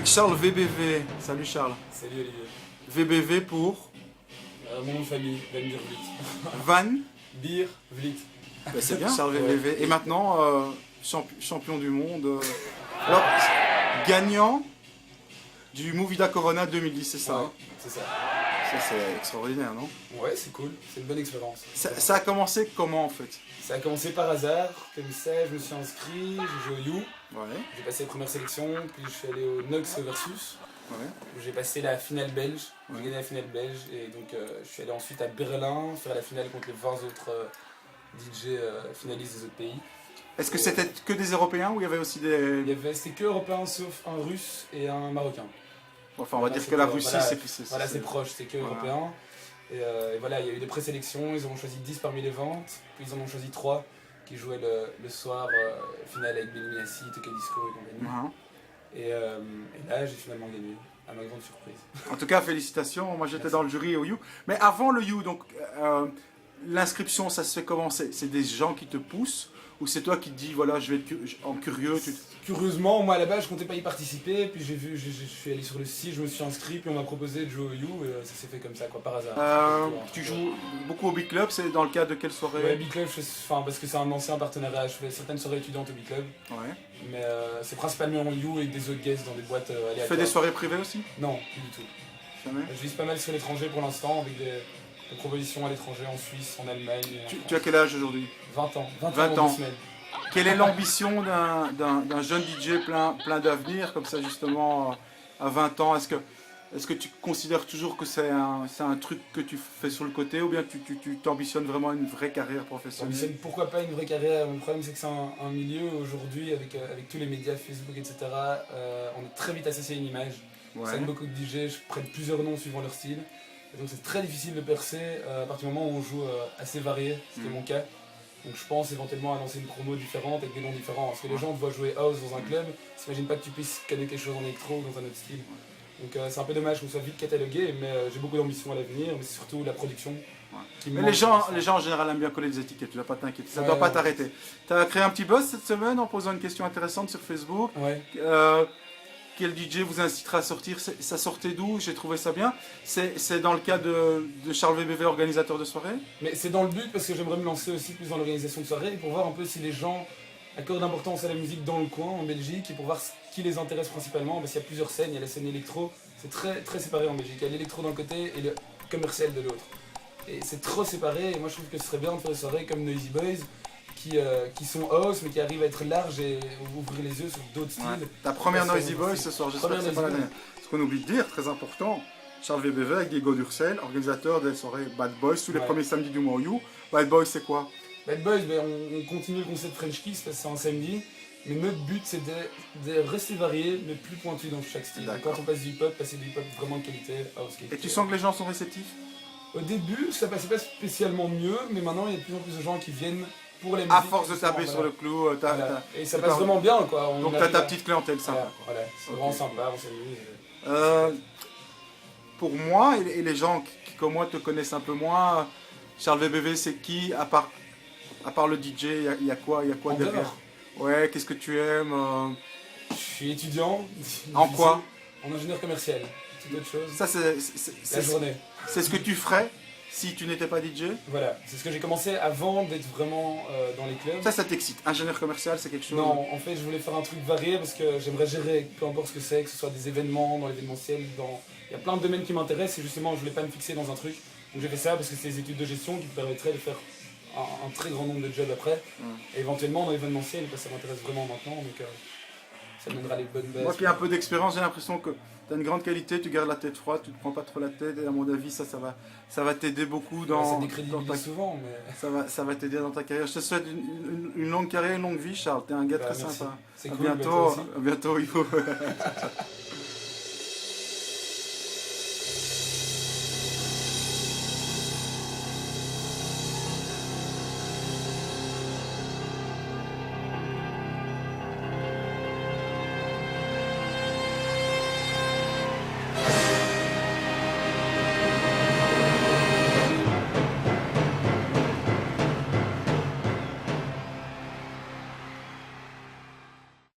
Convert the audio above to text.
avec Charles VBV. Salut Charles. Salut Olivier. VBV pour Mon nom de famille, Van Beer Vliet. Van. Beer Vliet. Bah, c'est bien Charles VBV. Et maintenant, champion du monde. Alors, gagnant du Movida Corona 2010, c'est ça Ouais, hein c'est ça. Ça, c'est extraordinaire, non? Ouais, c'est cool, c'est une bonne expérience. Ça a commencé comment en fait? Ça a commencé par hasard, comme ça, je me suis inscrit, j'ai joué au You, Ouais, j'ai passé la première sélection, puis je suis allé au Nox Versus, ouais. où j'ai passé la finale belge, j'ai Ouais. gagné la finale belge, et donc je suis allé ensuite à Berlin faire la finale contre les 20 autres DJ finalistes des autres pays. Est-ce que c'était que des Européens ou il y avait aussi des... C'était que européen sauf un russe et un marocain. Enfin, on va dire c'est que la que, Russie, voilà, c'est... Voilà, c'est proche, c'est que Voilà. européen. Et voilà, il y a eu des présélections, ils en ont choisi 10 parmi les ventes, puis ils en ont choisi 3 qui jouaient le soir finale avec Benny Benassi, Toka Disco et compagnie. Ouais. Et là, j'ai finalement gagné, à ma grande surprise. En tout cas, félicitations. Moi, j'étais Merci. dans le jury au You. Mais avant le You, donc, l'inscription, ça se fait comment? C'est des gens qui te poussent? Ou c'est toi qui te dis, voilà, je vais être en curieux Curieusement, moi à la base, je comptais pas y participer, puis j'ai vu, je suis allé sur le site, je me suis inscrit, puis on m'a proposé de jouer au You, et ça s'est fait comme ça, quoi, par hasard. Tu joues beaucoup au Big Club, c'est dans le cadre de quelle soirée? Ouais, Big Club, parce que c'est un ancien partenariat, je fais certaines soirées étudiantes au Big Club. Ouais. Mais c'est principalement You et des autres guests dans des boîtes Tu aléatoires. fais des soirées privées aussi? Non, plus du tout. Jamais. Je vise pas mal sur l'étranger pour l'instant, avec des propositions à l'étranger, en Suisse, en Allemagne. Et en Tu France. as quel âge aujourd'hui? 20 ans. 20 dans ans. 2 semaines. Quelle est l'ambition d'un jeune DJ plein d'avenir, comme ça justement, à 20 ans? Est-ce que tu considères toujours que c'est un truc que tu fais sur le côté, ou bien tu t'ambitionnes vraiment une vraie carrière professionnelle? Pourquoi pas une vraie carrière? Mon problème, c'est que c'est un milieu aujourd'hui, avec tous les médias, Facebook, etc., on est très vite associé à une image. Ouais. Ça aide beaucoup de DJ, je prête plusieurs noms suivant leur style. Et donc c'est très difficile de percer à partir du moment où on joue assez varié, ce qui est mon cas. Donc je pense éventuellement à lancer une promo différente avec des noms différents. Parce que les gens te voient jouer house dans un club, ils s'imaginent pas que tu puisses caler quelque chose en électro ou dans un autre style. Donc c'est un peu dommage qu'on soit vite catalogué, mais j'ai beaucoup d'ambition à l'avenir, mais c'est surtout la production. Qui me Mais manque les gens pour ça. en général aiment bien coller des étiquettes, tu ne dois pas t'inquiéter, ça ne Ouais, doit pas ouais. t'arrêter. Tu as créé un petit buzz cette semaine en posant une question intéressante sur Facebook. Ouais. Quel DJ vous incitera à sortir? Ça sortait d'où? J'ai trouvé ça bien. C'est dans le cas de Charles VBV, organisateur de soirée? Mais c'est dans le but parce que j'aimerais me lancer aussi plus dans l'organisation de soirées pour voir un peu si les gens accordent d'importance à la musique dans le coin, en Belgique, et pour voir ce qui les intéresse principalement. Parce qu'il y a plusieurs scènes, il y a la scène électro, c'est très, très séparé en Belgique. Il y a l'électro d'un côté et le commercial de l'autre. Et c'est trop séparé, et moi je trouve que ce serait bien de faire des soirées comme Noisy Boys, qui sont house mais qui arrivent à être larges et ouvrir les yeux sur d'autres styles. Ouais. Ta première Personne Noisy ne Boy sait. ce soir, j'espère que Première c'est pas la Noisy dernière. Ce qu'on oublie de dire, très important, Charles VBV avec Diego Durcel, organisateur des soirées Bad Boys, tous les Ouais. premiers samedis du mois au You. Bad Boys, c'est quoi? Bad Boys, ben, on continue le concept French Kiss parce que c'est un samedi, mais notre but c'est de rester varié mais plus pointu dans chaque style. D'accord. Quand on passe du hip-hop, passer du hip-hop vraiment de qualité, house Et qualité. tu sens que les gens sont réceptifs? Au début, ça passait pas spécialement mieux, mais maintenant il y a de plus en plus de gens qui viennent pour la musique. À force de justement, taper voilà. sur le clou, Voilà. Et ça t'es passe pas- vraiment bien quoi. On donc t'as arrive ta à- petite clientèle sympa. Voilà, c'est Ok. vraiment sympa, on s'amuse. Pour moi, et les gens qui comme moi te connaissent un peu moins, Charles VBV c'est qui, à part le DJ, il y a quoi En derrière? dehors, Ouais, qu'est-ce que tu aimes? je suis étudiant. En quoi? En ingénieur commercial. C'est autre chose. Ça La journée. c'est ce que tu ferais si tu n'étais pas DJ? Voilà, c'est ce que j'ai commencé avant d'être vraiment dans les clubs. Ça t'excite. Ingénieur commercial, c'est quelque chose? Non, en fait, je voulais faire un truc varié parce que j'aimerais gérer, peu importe ce que c'est, que ce soit des événements, dans l'événementiel, il y a plein de domaines qui m'intéressent et justement, je voulais pas me fixer dans un truc. Donc j'ai fait ça parce que c'est des études de gestion qui me permettraient de faire un très grand nombre de jobs après. Et éventuellement, dans l'événementiel, parce que ça m'intéresse vraiment maintenant, donc ça me donnera les bonnes bases. Moi qui ai un peu d'expérience, j'ai l'impression que tu as une grande qualité, tu gardes la tête froide, tu te prends pas trop la tête, et à mon avis, ça va t'aider beaucoup Ça dans décrédibilise ta... souvent, mais Ça va t'aider dans ta carrière. Je te souhaite une longue carrière, une longue vie, Charles. T'es un gars Bah, très merci. sympa. C'est À cool, bah, toi bientôt, aussi. à bientôt, Ivo.